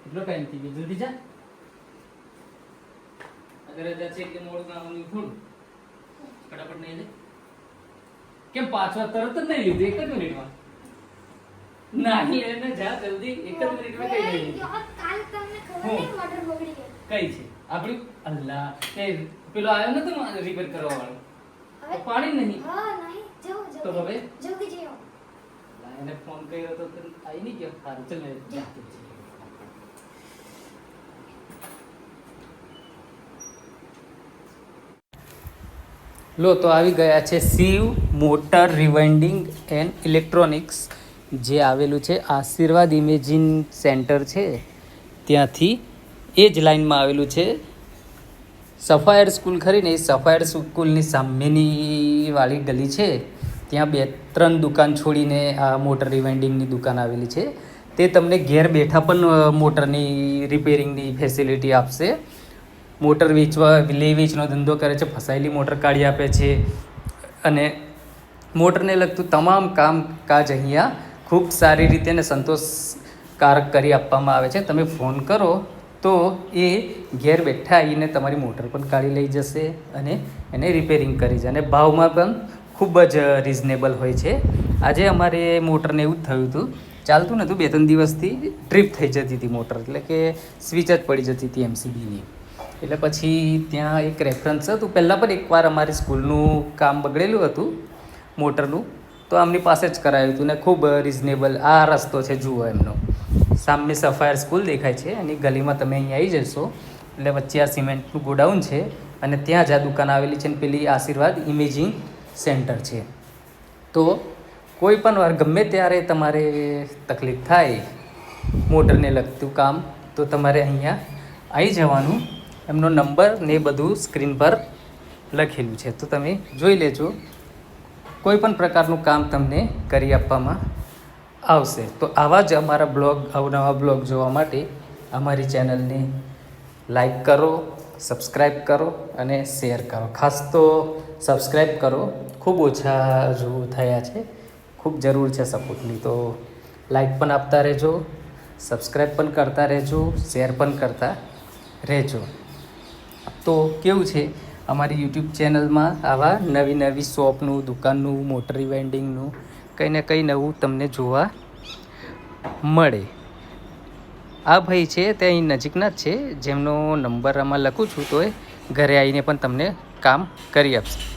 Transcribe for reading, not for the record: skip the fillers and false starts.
કેટલો ટાઈમ થઈ ગયો જલ્દી જા અગર જા છે કે મોડ ના આવવાનું થોડું ફટાફટ નહીં લે કેમ પાછો તરત જ નહીં લીધું એક જ મિનિટમાં નહીં એને જા જલ્દી એક જ મિનિટમાં કઈ નહીં કાલ તમને ખબર નહીં મોટર બગડી ગઈ કઈ છે આપણી અલ્લાહ તે પેલો આવ્યો નતો રિપેર કરવા વાળો હવે પાણી નહીં હા નહીં જાઓ તો હવે જલ્દી જઈએ એને ફોન કર્યો તો આવી નહીં ગયો સારું ચાલ મેં જાતે જ. લો તો આવી ગયા છે Shiv motor rewinding and electronics જે આવેલું છે આશીર્વાદ ઇમેજિંગ સેન્ટર છે ત્યાંથી એ જ લાઇનમાં આવેલું છે સફાયર સ્કૂલ ખરીને એ સફાયર સ્કૂલની સામેની વાળી ગલી છે ત્યાં 2-3 દુકાન છોડીને આ મોટર રિવાઇન્ડિંગની દુકાન આવેલી છે તે તમને ઘેર બેઠા પણ મોટરની રિપેરિંગની ફેસિલિટી આપશે મોટર લે વેચનો ધંધો કરે છે ફસાયેલી મોટર કાઢી આપે છે અને મોટરને લગતું તમામ કામકાજ અહીંયા ખૂબ સારી રીતે અને સંતોષકારક કરી આપવામાં આવે છે તમે ફોન કરો તો એ ઘેર બેઠા આવીને તમારી મોટર પણ કાઢી લઈ જશે અને એને રિપેરિંગ કરી છે અને ભાવમાં પણ ખૂબ જ રિઝનેબલ હોય છે આજે અમારે મોટરને એવું જ થયું હતું ચાલતું નહોતું 2-3 દિવસથી ટ્રીપ થઈ જતી હતી મોટર એટલે કે સ્વિચ જ પડી જતી હતી એમસીબીની એટલે પછી ત્યાં એક રેફરન્સ હતું પહેલાં પણ એકવાર અમારી સ્કૂલનું કામ બગડેલું હતું મોટરનું તો આમની પાસે જ કરાયું હતું ને ખૂબ રિઝનેબલ આ રસ્તો છે જુઓ એમનો સામે સફાયર સ્કૂલ દેખાય છે અને ગલીમાં તમે અહીંયા આવી જશો એટલે વચ્ચે આ સિમેન્ટનું ગોડાઉન છે અને ત્યાં જ આ દુકાન આવેલી છે ને પેલી આશીર્વાદ ઇમેજિંગ સેન્ટર છે તો કોઈ પણ વાર ગમે ત્યારે તમારે તકલીફ થાય મોટરને લગતું કામ તો તમારે અહીંયા આવી જવાનું એમનો નંબર ને બધું સ્ક્રીન પર લખેલું છે તો તમે જોઈ લેજો કોઈ પણ પ્રકારનું કામ તમને કરી આપવામાં આવશે તો આવા જ અમારા બ્લોગ અવનવા બ્લોગ જોવા માટે અમારી ચેનલને લાઈક કરો સબસ્ક્રાઈબ કરો અને શેર કરો ખાસ તો સબસ્ક્રાઈબ કરો ખૂબ ઓછા જો થયા છે ખૂબ જરૂર છે સપોર્ટની તો લાઈક પણ આપતા રહેજો સબસ્ક્રાઈબ પણ કરતા રહેજો શેર પણ કરતા રહેજો તો કેવું છે અમારી યુટ્યુબ ચેનલમાં આવા નવી શોપનું દુકાનનું મોટર રિવાઇન્ડિંગનું કંઈ ને કંઈ નવું તમને જોવા મળે આ ભાઈ છે તે અહીં નજીકના જ છે જેમનો નંબર આમાં લખું છું તો એ ઘરે આવીને પણ તમને કામ કરી આપશે